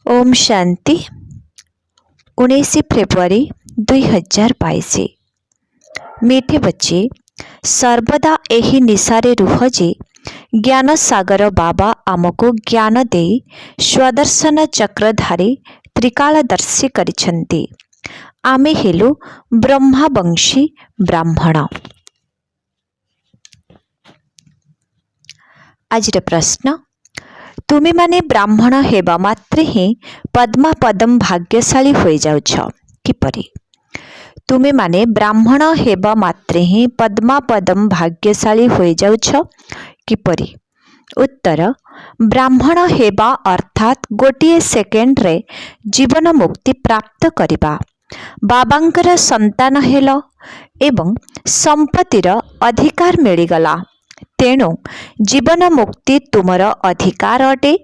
ओम शांति 19 फरवरी 2022। मीठे बच्चे, सर्वदा यही निशारे रुह जे ज्ञान सागर बाबा आमको ज्ञान दे स्वदर्शन चक्रधारी त्रिकालदर्शी करिछन्ति। आमे हेलु ब्रह्मावंशी ब्राह्मण। आज प्रश्न, तुमे माने ब्राह्मण हेबा मात्रे ही पद्मा पदम भाग्यशाली होई जाउछ किपरि? तुमे माने ब्राह्मण हेबा मात्रे ही पद्मा पदम भाग्यशाली होई जाउछ किपरि? उत्तर, ब्राह्मण हेबा अर्थात गोटिए सेकेंड रे जीवन मुक्ति प्राप्त करिबा। बाबांकर संतान हेल एवं संपत्तिर अधिकार मिलिगला, तेणु जीवन मुक्ति तुमर अधिकार अटे।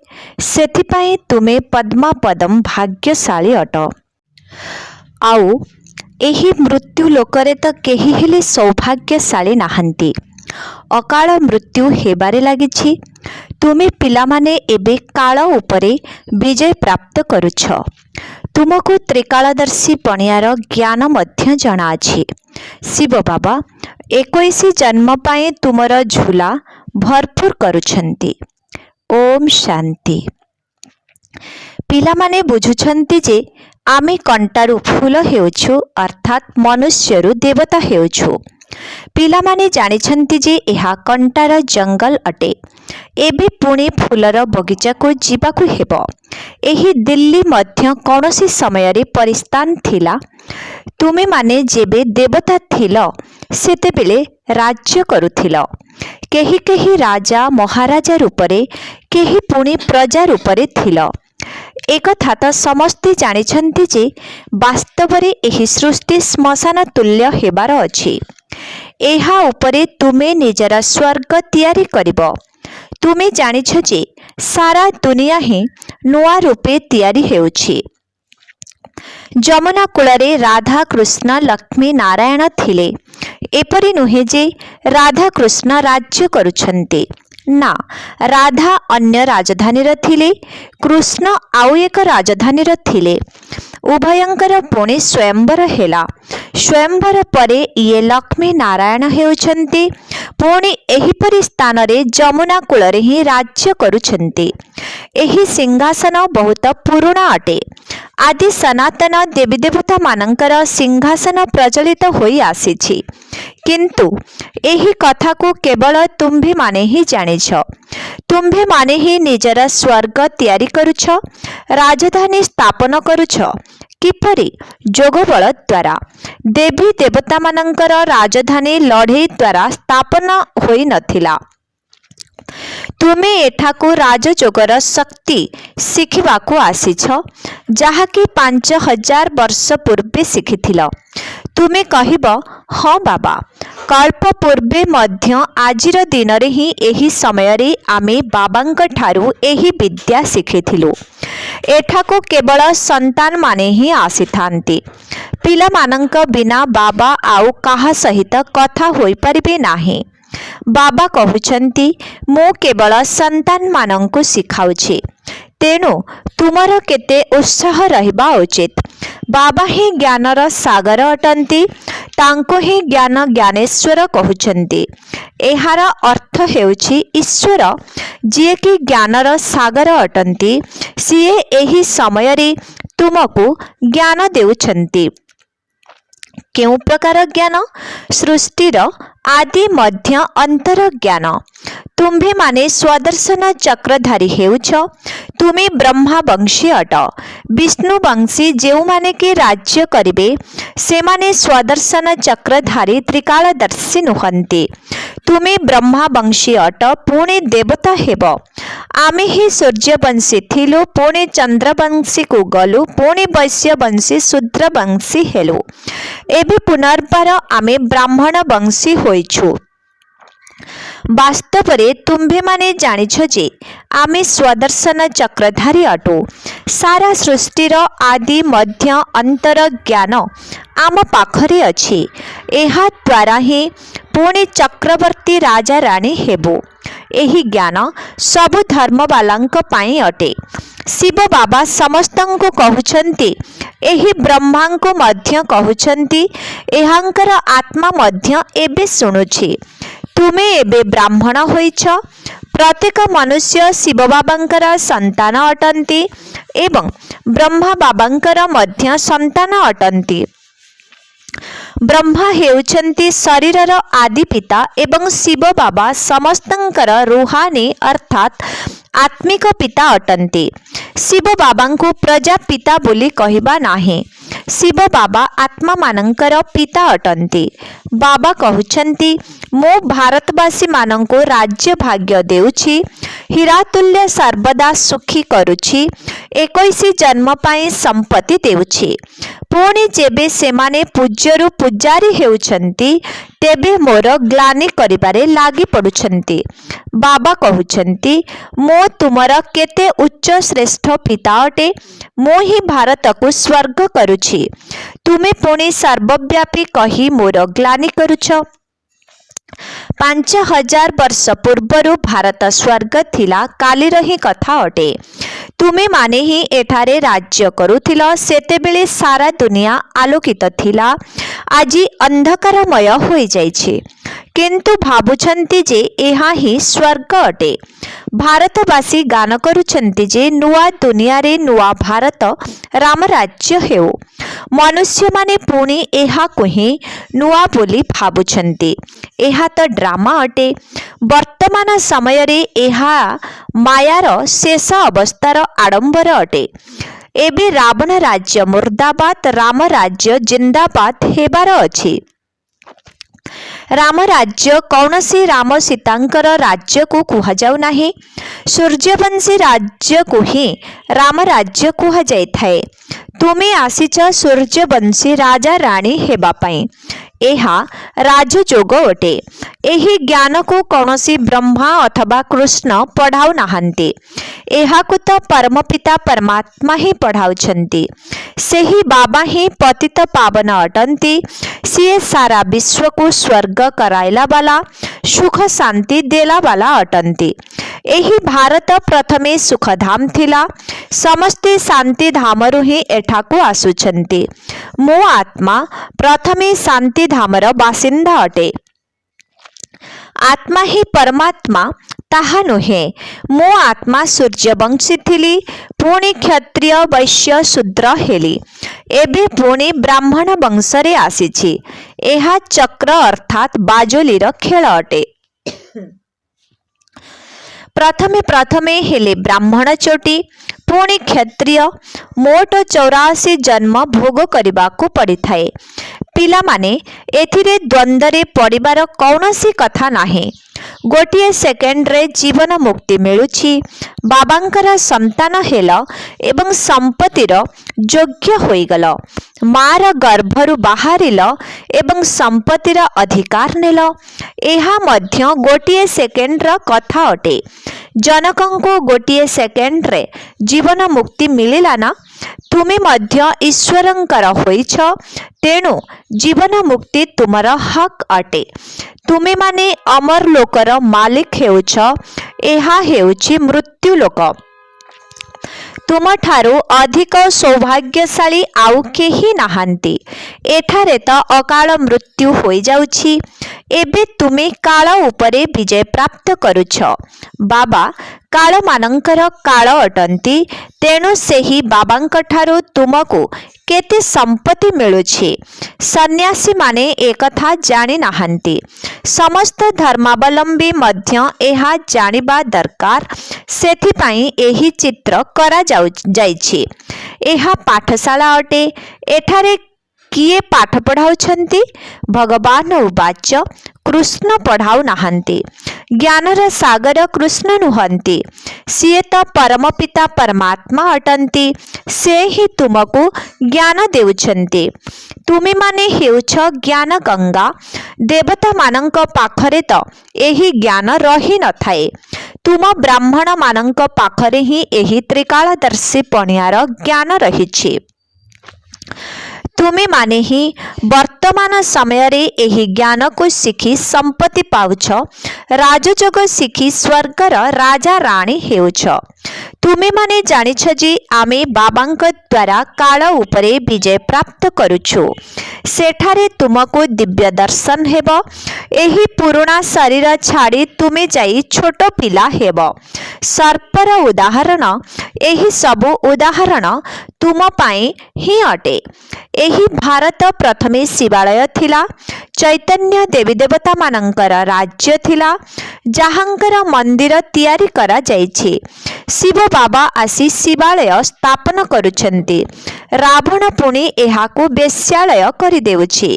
सेथिपाई तुमे पद्मा पदम भाग्यशाली अट। आउ एही मृत्यु लोकरे तो केही हेले सौभाग्यशाली नाहंती। अकाल मृत्यु हेबारे लागिछि। तुमे पिलामाने एबे काल उपरे विजय प्राप्त करुछ। तुमको त्रिकालदर्शी पणियार ज्ञान मध्य जଣା अछि। शिव बाबा 21 जन्म पाए तुमर झूला भरपूर करुछंती। ओम शांति। पिलामाने बुझुछंती जे आमे कंटारू फूल हेउछु, अर्थात मनुष्यरू देवता हेउछु। पिलामाने जानिछंती जे एहा कंटार जंगल अटे। एबे पुणे फूलर बगीचा को जीवाकू हेबो। एही दिल्ली मध्य कौनसी समय रे परिस्तान थिला। तुमे माने जेबे देवता थिल सेतेबेले राज्य करुथिल। केही केही राजा महाराजा रूपरे, केही पुणी प्रजा रूपरे थिल। एकथा तो समस्ते जानिछंती जे वास्तवरे एही सृष्टि श्मशान तुल्य हेबार अछि। एहा उपरे तुमे निजर स्वर्ग तैयारी करिबो। तुमे जानिछ जे सारा दुनिया ही नुआ रूपे तैयारी हेउछि। जमुना कूଳରେ राधा कृष्ण लक्ष्मी नारायण थिले। एपरि नुहे जे राधा कृष्ण राज्य करुछन्ते। ना, राधा अन्य राजधानी थिले, कृष्ण आउ एक राजधानी थिले। उभयंकर पुणे स्वयंवर हेला। स्वयंवर परे ये लक्ष्मी नारायण हेउछन्ते। पुणे एहीपरि स्थान रे जमुना कूଳରେ ही राज्य करुछन्ते। एही सिंहासन बहुत पुराणा अटे। आदि सनातन देवी देवता मानकर सिंहासन प्रचलित होई आसीछि, किंतु एही कथा को केवल तुम्भे माने ही जानिछ। तुम्भे माने ही निजर स्वर्ग तैयारी करुछ, राजधानी स्थापन करुछ। किपरि? जोग बल द्वारा। देवी देवता मानकर राजधानी लड़े द्वारा स्थापन होई नथिला। तुमे एठाकू राजयोगर शक्ति शिखिबाकू आसीछ, जहाकी 5000 वर्ष पूर्वे शिखिथिल। तुमे कहिब, हाँ बाबा, कल्प पूर्वे मध्य आजिर दिन रे ही एही समय रे आमे बाबांक ठारू एही विद्या शिखिथिलु। एठाकू केवल संतान माने ही आसीथांती। पिला मानंक बिना बाबा आउ काहा सहित कथा होई परिबे नाही। बाबा कहउछंती, मो केवल संतान मानंकु सिखाउछि, तेणु तुमर केते उत्साह रहिबा उचित। बाबा ही ज्ञानर सागर अटंती, तांको ही ज्ञान ज्ञानेश्वर कहउछंती। एहार अर्थ हेउछि ईश्वर, जिए कि ज्ञानर सागर अटंती, सिए एही समय रे तुमको ज्ञान देउछंती। केउ प्रकार ज्ञान? सृष्टिर आदि मध्य अंतर ज्ञान। तुम्भे माने स्वदर्शन चक्रधारी हेउछ। तुमे ब्रह्मा वंशी अट। विष्णु वंशी जेउ माने के राज्य करिबे, से माने स्वदर्शन चक्रधारी त्रिकालदर्शी नुहंती। तुमे ब्रह्मा वंशी अट, पुणे देवता हेब। आमे ही सूर्य वंशी थिलु, पुणे चंद्र वंशी को गलु, पुणे वैश्य वंशी शूद्र वंशी हेलु। एबे पुनर्बार आमे ब्राह्मण वंशी होइछु। वास्तव रे तुम्भे माने जानिछ जे आमे स्वदर्शन चक्रधारी अटो। सारा सृष्टिर आदि मध्य अंतर ज्ञान आम पाखरे अछि। एहा द्वारा ही पुणे चक्रवर्ती राजा राणी हेबो। एही ज्ञान सबु धर्मवालांक पाई अटे। शिव बाबा समस्तंको कहउछन्ति, एही ब्रह्मांको मध्य कहउछन्ति, एहांकर आत्मा मध्य एबे सुनुछि। तुमे एबे ब्राह्मण होइछ। प्रत्येक मनुष्य शिव बाबांकर संतान अटन्ति एवं ब्रह्मा बाबांकर मध्य संतान अटन्ति। ब्रह्मा हेउछन्ति शरीरर आदि पिता एवं शिव बाबा समस्तंकर रूहानी अर्थात आत्मिक पिता अटन्ति। शिव बाबांको प्रजापिता बोली कहिबा नाही। शिव बाबा आत्मा मानंकर पिता अटन्ति। बाबा कहउछन्ति, मो भारतवासी मानंको राज्य भाग्य देउछि, हीरातुल्य सर्वदा सुखी करुछि, 21 जन्म पाई संपत्ति देउछि। पुणी जेबे सेमाने पूज्यरु पूजारी हेउछन्ति, तेबे मोर ग्लानि करिबारे लागि पडुछन्ति। बाबा कहउछन्ति, मो तुमर केते उच्च श्रेष्ठ पिता अटे, मो ही भारत को स्वर्ग करुछि। तुमे पुणी सर्वव्यापी कही मोर ग्लानि करुछ। 5000 वर्ष पूर्वरु भारत स्वर्ग थिला कालीर ही कथा अटे। तुमे माने ही एठारे राज्य करुथिल, सेतेबेले सारा दुनिया आलोकित थिला, आजी अंधकारमय होई जाइछि। किंतु भाबुछन्ति जे एहा ही स्वर्ग अटे। भारतवासी गान करुछन्ति जे नुआ दुनिया रे नुआ भारत राम राज्य हेउ। मनुष्य माने पुणी एहा कुही नुआ बोली भाबुछन्ति। एहा तो ड्रामा अटे। वर्तमान समय रे एहा मायार शेष अवस्थार आडंबर अटे। एबे रावण राज्य मुर्दाबाद, राम राज्य जिंदाबाद हेबार अछि। राम राज्य कौनसी राम सीतांकर राज्य को कुहा जाउ नाही। सूर्यवंशी राज्य को ही राम राज्य कुहा जाय थाए। तुमे आसीच सूर्यवंशी राजा राणी हेबा पई। एहा राजयोग अटे। एही ज्ञान को कौनसी ब्रह्मा अथवा कृष्ण पढ़ाउ नाहंती। एहाकु तो परमपिता परमात्मा ही पढ़ाउछन्ति। सेही बाबा ही पतित पावन अटन्ति। सिए सारा विश्व को स्वर्ग कराइला वाला, सुख शांति देला वाला अटन्ति। एही भारत प्रथमे सुखधाम थिला। समस्ते शांति धामरु ही एठाकु आसुछन्ति। मो आत्मा प्रथमे शांति धामर बासिंदा अटे। आत्मा ही परमात्मा ताहा नुहे। मो आत्मा सूर्यवंशी थिली, पुणी क्षत्रिय वैश्य शूद्र हेली, एबे पुणी ब्राह्मण वंशरे आसीछि। एहा चक्र अर्थात बाजोलीर खेल अटे। प्रथमे प्रथमे हेले ब्राह्मण चोटी, पुणी क्षत्रिय। मोट 84 जन्म भोग करबाकू पड़िथाए। पिला माने एथिरे द्वंद्वरे पड़िबार कौनसी कथा नाही। गोटिए सेकेंड रे जीवन मुक्ति मिलुछि। बाबांकर संतान हेल एवं संपत्तिर योग्य होइगल। मार गर्भरु बाहरिल एवं संपत्तिर अधिकार नेल। एहा मध्य गोटिए सेकेंड र कथा अटे। जनकंको गोटिए सेकेंड रे जीवन मुक्ति मिलिला ना। तुमे मध्य ईश्वरंकर होइछ, तेणु जीवन मुक्ति तुमर हक अटे। तुमे माने अमर लोकर मालिक हेउछ। एहा हेउछि मृत्यु लोक। तुमठारु अधिक सौभाग्यशाली आउ केही नाहांती। एठारे तो अकाल मृत्यु होई जाउछि। एबे तुमे काल उपरे विजय प्राप्त करुछ। बाबा काल मानंकर काल अटंती, तेणु सेही बाबांक ठारु तुमको केते संपत्ति मिलुछि। सन्यासी माने एकथा जानि नाहंती। समस्त धर्मावलंबी मध्य एहा जानिबा दरकार। सेथिपाई एही चित्र करा जाइछि। एहा पाठशाला अटे। एठारे किए पाठ पढ़ाउछन्ति? भगवान उवाच, कृष्ण पढ़ाउ नाहंती। ज्ञानर सागर कृष्ण नुहंती। सिए तो परमपिता परमात्मा अटंती। से ही तुमको ज्ञान देउछन्ति। तुमे माने हेउछ ज्ञान गंगा। देवता मानंक पाखरे तो एही ज्ञान रही न थाए। तुम ब्राह्मण मानंक पाखरे ही एही त्रिकालदर्शी पणियार ज्ञान रहिछि। तुमे माने ही वर्तमान समय रे एही ज्ञान को शिखी संपत्ति पाउछ, राजजोग शिखी स्वर्गर राजा राणी हेउछ। तुमे माने जानिछ जे आमे बाबांक द्वारा काल उपरे विजय प्राप्त करुछु। सेठारे तुमको दिव्य दर्शन हेब। एही पुराणा शरीर छाड़ी तुमे जाई छोट पिला हेब। सर्पर उदाहरण एही सबु उदाहरण तुम पाई ही अटे। एही भारत प्रथमे शिवालय थिला, चैतन्य देवी देवता मानकर राज्य थिला, जहांकर मंदिर तैयारी करा जाइछि। शिव बाबा आसी शिवालय स्थापन करुछन्ति। रावण पुणी एहाकु बेश्यालय करि देउछि।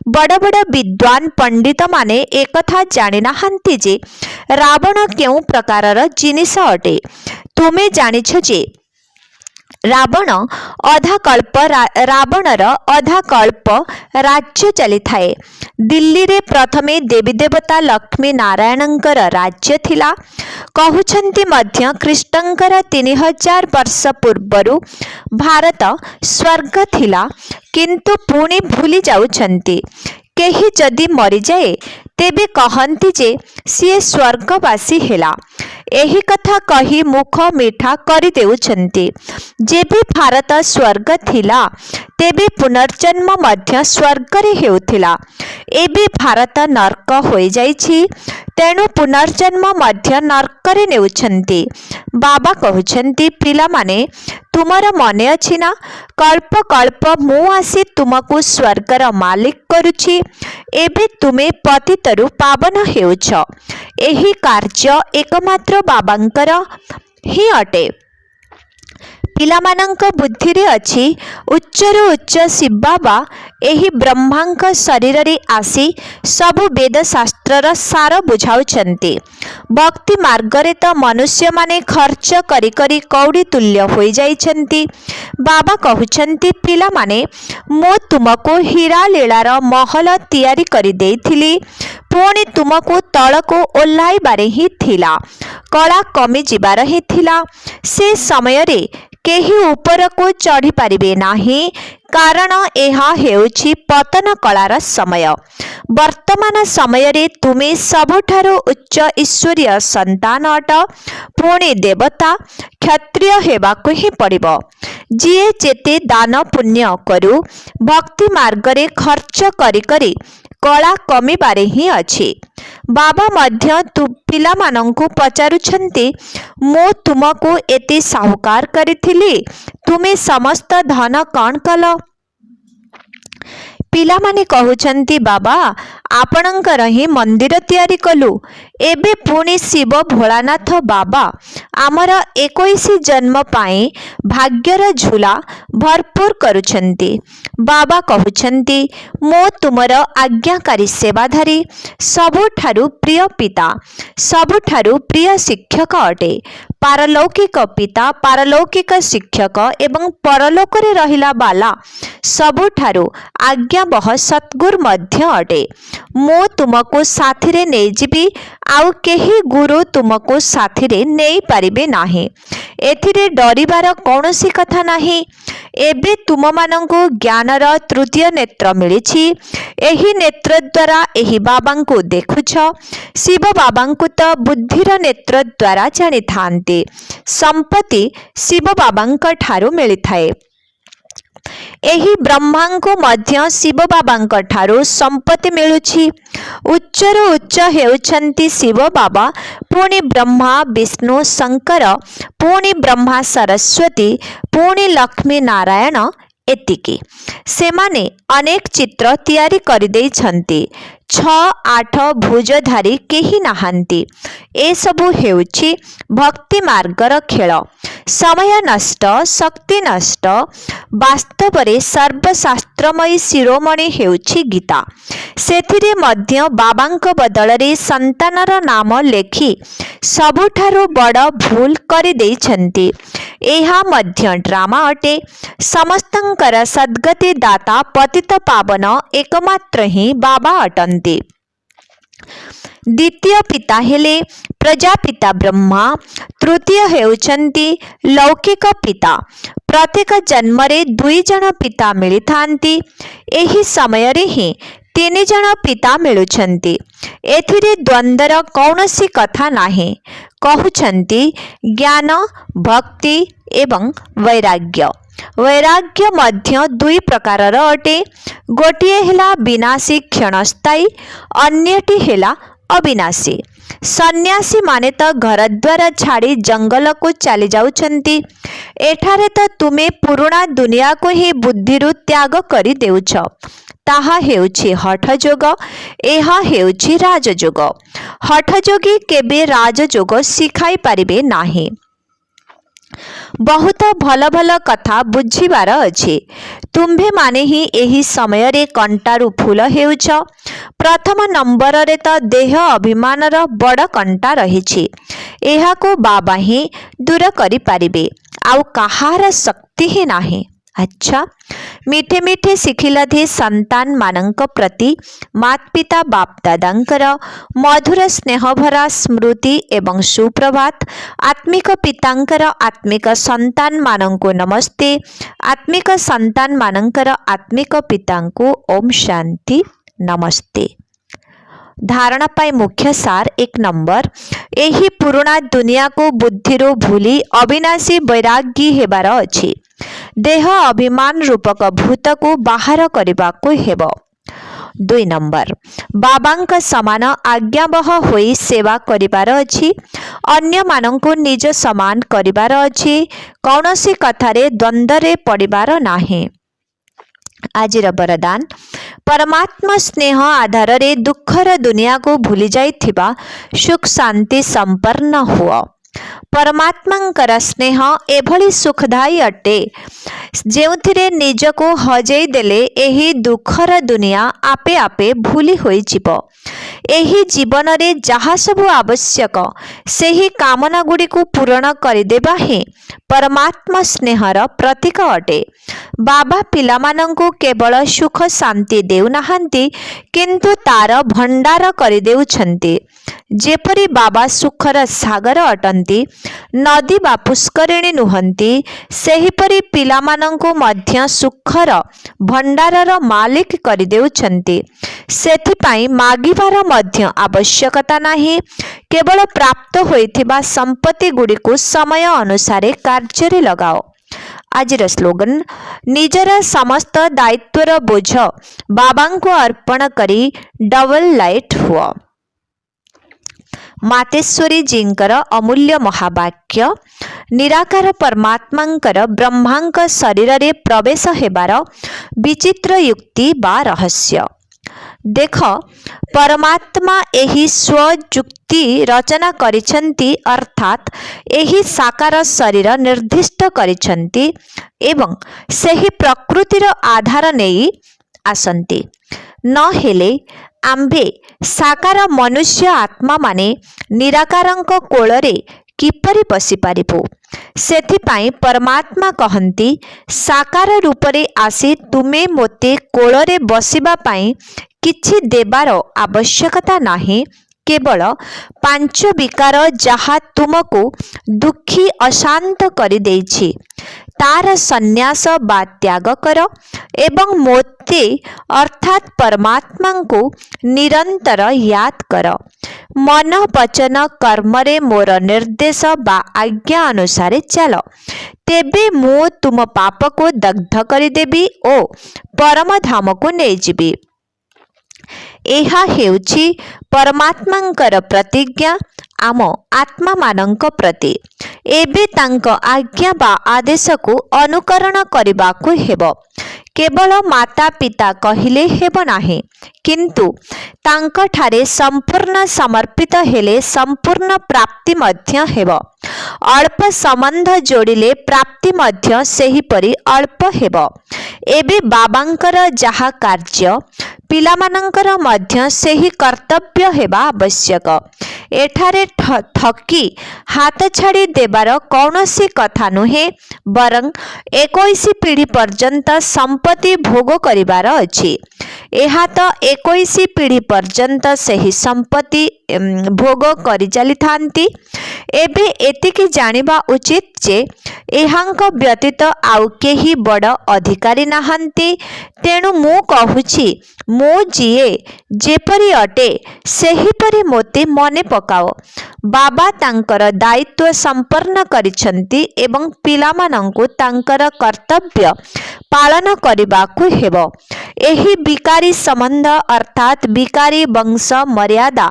बड़ बड़ विद्वान पंडित माने एकथा जानि नाहंती जे रावण केउ प्रकारर जिनिस अटे। तुमे जानिछ जे रावण अधा कल्प रावणर अधा कल्प राज्य चली थाए। दिल्ली रे प्रथमे देवी देवता लक्ष्मी नारायणंकर राज्य थिला। कहउछन्ति मध्य कृष्णंकर 3000 वर्ष पूर्वरु भारत स्वर्ग थिला, किंतु पुणी भूली जाउछन्ति। केही जदि मरि जाए तेबे कहन्ति जे सिए स्वर्गवासी हेला। एही कथा कही मुख मीठा करि देउछन्ति। जेबे भारत स्वर्ग थिला तेबे पुनर्जन्म मध्य स्वर्गरे हेउथिला। एबे भारत नर्क होई जाइछि, तेणु पुनर्जन्म मध्य नर्करे नेउछन्ति। बाबा कहउछन्ति, पिला माने तुमर मने अछि ना, कल्प कल्प मु आसी तुमको स्वर्गर मालिक करुछि। एबे तुमे पतितरु पावन हेउछ। एही कार्य एकमात्र बाबांकर ही अटे। पिलामानंक बुद्धि रे अछि उच्चरु उच्च शिव बाबा एही ब्रह्मांक शरीर रे आसी सबु वेद शास्त्रर सार बुझाउछन्ति। भक्ति मार्ग रे तो मनुष्य माने खर्च करी करी कौड़ी तुल्य होई जाइछन्ति। बाबा कहउछन्ति, पिला माने मो तुमको हीरा लीलार महल तैयारी करी देइथिली, पुणी तुमको तळको ओल्हाई बारे ही थिला, कला कमी जिबार ही थिला। से समय रे केही ऊपर को चढ़ी पारिबे नाही, कारण एहा हेउछि पतन कलार समय। वर्तमान समय रे तुमे सबुठारु उच्च ईश्वरीय संतान अट, पुणी देवता क्षत्रिय हेबाकु ही पड़िबो। जिए जेते दान पुण्य करू भक्ति मार्ग रे खर्च करी करी कला कमी बारे ही अछि। बाबा मध्य तु पिला मानंकु पचारुछन्ति, मो तुमको एते साहुकार करिथिली, तुमे समस्त धन कण कल? पिला माने कहउछन्ति, बाबा आपणंकर ही मंदिर तैयारी कलु। एबे पुणी शिव भोलानाथ बाबा आमर 21 जन्म पाई भाग्यर झूला भरपूर करुछन्ति। बाबा कहउछन्ति, मो तुमर आज्ञाकारी सेवाधारी, सबुठारु प्रिय पिता, सबुठारु प्रिय शिक्षक अटे। पारलौकिक पिता, पारलौकिक शिक्षक एवं परलोक रे रहिला बाला सबुठारु आज्ञावह सतगुरु मध्य अटे। मो तुमको साथी रे नै जिबी, आउ केही गुरु तुमको साथी रे नै पारिबे नाही। एथिरे डरिबार कौनसी कथा नाही। एबे तुम मानंकु ज्ञानर तृतीय नेत्र मिलिछि। एही नेत्र द्वारा एही बाबांकु देखुछ। शिव बाबांकु तो बुद्धिर नेत्र द्वारा जानि थांती। संपत्ति शिव बाबांक ठारु मिली थाए। एही ब्रह्मांको मध्य शिव बाबांक ठारु संपत्ति मिलुछि। उच्चरु उच्च हेउछन्ति शिव बाबा, पुणी ब्रह्मा विष्णु शंकर, पुणी ब्रह्मा सरस्वती, पुणी लक्ष्मी नारायण एतिकी। सेमाने अनेक चित्र तैयारी करि देइछन्ति। 6-8 भुजधारी केही नाहांती। ए सबु हेउछि भक्ति मार्गर खेल। समय नष्ट, शक्ति नष्ट। वास्तव रे सर्वशास्त्रमयी शिरोमणि हेउछि गीता। सेथिरे मध्य बाबांक बदल रे संतानर नाम लेखि सबुठारु बड़ भूल करि देइछन्ति। एहा मध्य ड्रामा अटे। समस्तंकर सद्गति दाता पतित पावन एकमात्र ही बाबा अटन्ति। द्वितीय पिता हेले प्रजापिता ब्रह्मा, तृतीय हेउछन्ति लौकिक पिता। प्रत्येक जन्म रे दुई जन पिता मिलिथांती। एही समय रे ही तीन जन पिता मिलुछन्ति। एथिरे द्वंद्वर कौनसी कथा नाही। कहउछन्ति ज्ञान, भक्ति एवं वैराग्य। वैराग्य मध्य दुई प्रकारर अटे। गोटिए हेला विनाशी क्षणस्थायी, अन्यटी हेला अविनाशी। सन्यासी माने तो घर द्वार छाड़ी जंगल को चली जाउछन्ति। एठारे तो तुमे पुराणा दुनिया को ही बुद्धिरु त्याग करि देउछ। ताहा हेउछि हठजोग, एहा हेउछि राजजोग। हठजोगी केबे राजजोग शिखाई पारिबे नाही। बहुत भल भल कथा बुझिबार अछि। तुम्भे माने ही एही समय रे कंटारू फूल हेउछ। प्रथम नंबर रे तो देह अभिमान र बड़ कंटा रहिछि। एहा को बाबा ही दूर करि पारिबे, आउ कहार शक्ति ही नाही। अच्छा, मीठे मीठे शिखिलधि संतान मानक प्रति मात पिता बाप दादांकर मधुर स्नेह भरा स्मृति एवं सुप्रभात। आत्मिक पितांकर आत्मिक संतान मानंको नमस्ते। आत्मिक संतान मानंकर आत्मिक पितांको ओम शांति नमस्ते। धारणा पाई मुख्य सार 1 नंबर, एही पुराणा दुनिया को बुद्धिरो भूली अविनाशी वैरागी हेबार अछि। देह अभिमान रूपक भूत को बाहर करने को हेबो। 2 नंबर, बाबांक समान आज्ञावह होई सेवा करिबार अछि। अन्य मानंको निज समान करिबार अछि। कौनसी कथारे द्वंद्वरे पड़िबार नाही। आजिर वरदान, परमात्मा स्नेह आधार रे दुखर दुनिया को भूली जाइथिबा सुख शांति संपन्न हुआ। परमात्मांकर स्नेह एभली सुखदायी अटे जेउथिरे निजको हजेई देले एही दुखर दुनिया आपे आपे भूली होई जिवो। एही जीवन रे जहा सब आवश्यक सेही कामना गुडी को पूर्ण करिदेबा ही परमात्मा स्नेहर प्रतीक अटे। बाबा पिलामानंको केवल सुख शांति देउ नाहंती, किंतु तार भंडार करि देउछन्ति। जेपरि बाबा सुखर सागर अटंती, नदी बा पुष्करिणी नुहंती, सेहीपरि पिलामानंको मध्य सुखर भंडारर मालिक करि देउछन्ति। सेथिपाई मागिबार मध्य आवश्यकता नाही। केवल प्राप्त होइथिबा संपत्ति गुडी को समय अनुसारे कार्य लगाओ। आजिर स्लोगन, निजर समस्त दायित्वर बोझ बाबांको अर्पण करी डबल लाइट हुआ। मातेश्वरी जींकर अमूल्य महावाक्य, निराकार परमात्मांकर ब्रह्मांक शरीर रे प्रवेश हेबार विचित्र युक्ति बा रहस्य। देख, परमात्मा एही स्वयुक्ति रचना करिछन्ति, अर्थात एही साकार शरीर निर्दिष्ट करिछन्ति एवं सेही प्रकृतिर आधार नेई आसन्ति। न हेले आम्भे साकार मनुष्य आत्मा माने निराकारंक कोଳରେ किपरि बसी पारिबो। सेथिपाई परमात्मा कहन्ति, साकार रूपरे आसी तुमे मोते कोଳରେ बसिबा पाई किछि देबार आवश्यकता नाही। केवल 5 विकार जहा तुमको दुखी अशांत करि देछि तार संन्यास बा त्याग कर एवं मोते अर्थात परमात्मा को निरंतर याद कर। मन वचन कर्म रे मोर निर्देश बा आज्ञा अनुसारे चल, तेबे मु तुम पाप को दग्ध करि देबी ओ परम धाम को नै जिबी। एहा हेउछि परमात्मांकर प्रतिज्ञा आम आत्मा मानंक प्रति। एबे तांक आज्ञा बा आदेश को अनुकरण करिबाकु हेबो। केवल माता पिता कहिले हेबो नाही, किंतु तांक ठारे संपूर्ण समर्पित हेले संपूर्ण प्राप्ति मध्य हेबो। अल्प संबंध जोड़िले प्राप्ति मध्य सेहीपरि अल्प हेब। एबे बाबांकर जहा कार्य पिलामानंकर मध्य सेही कर्तव्य हेबा आवश्यक। एठारे थकी हाथ छाड़ी देबार कौनसी कथा नुहे, बरं 21 पीढ़ी पर्यंत संपत्ति भोग करिबार अछि। एहा तो 21 पीढ़ी पर्यंत सेही संपत्ति भोग करि चली थांती। एबे एतिकी जानिबा उचित जे एहांक व्यतीत आउ केही बड़ अधिकारी नाहंती। तेणु मु कहुछि, मो जिए जेपरि अटे सेहीपरि मोते मने पकाओ। बाबा तांकर दायित्व संपन्न करिछंती एवं पिलामानंकु तांकर कर्तव्य पालन करिबाकु हेबो। एही विकारी संबंध अर्थात विकारी वंश मर्यादा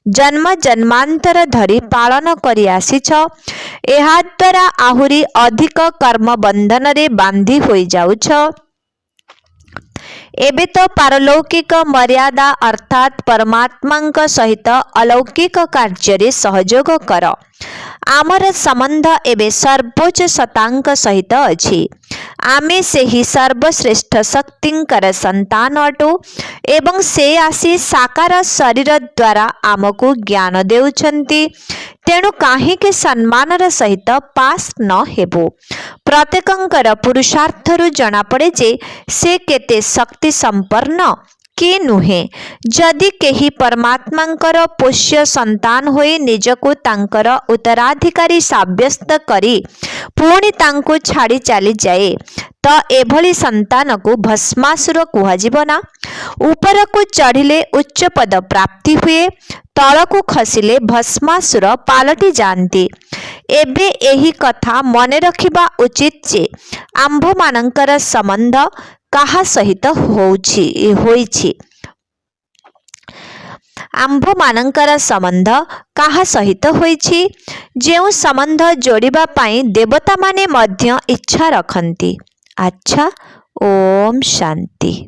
जन्म जन्मांतर धरी पालन करि आसीछ। एहा द्वारा आहुरी अधिक कर्म बंधन रे बांधी होई जाउछ। एबे तो पारलौकिक मर्यादा अर्थात परमात्मांक सहित अलौकिक कार्य सहयोग कर। आमर संबंध एबे सर्वोच्च सतांक सहित अछि। आमे सेही सर्वश्रेष्ठ शक्तिंकर संतान अटु एवं से आसी साकार शरीर द्वारा आमको ज्ञान देउछंती। तेणु काहीके सम्मानर सहित पास न हेबो। प्रत्येकंकर पुरुषार्थरु जना पड़े जे से केते शक्ति संपन्न के नुहे। जदि केही परमात्मांकर पोष्य संतान होई निजको तांकर उत्तराधिकारी साब्यस्त करी पुणी तांको छाड़ी चली जाए तो एभली संतान को भस्मासुर कुहाजिब ना। ऊपर को चढ़िले उच्च पद प्राप्ति हुए, तल को खसिले भस्मासुर पालटी जाती। एबे एही कथा मने रखिबा उचित जे आंभ मानंकर संबंध काहा सहित होइछि। आंभ मानंकर संबंध काहा सहित होइछि, जेउ संबंध जोड़िबा पाई देवता माने मध्य इच्छा रखंती। अच्छा, ओम शांति।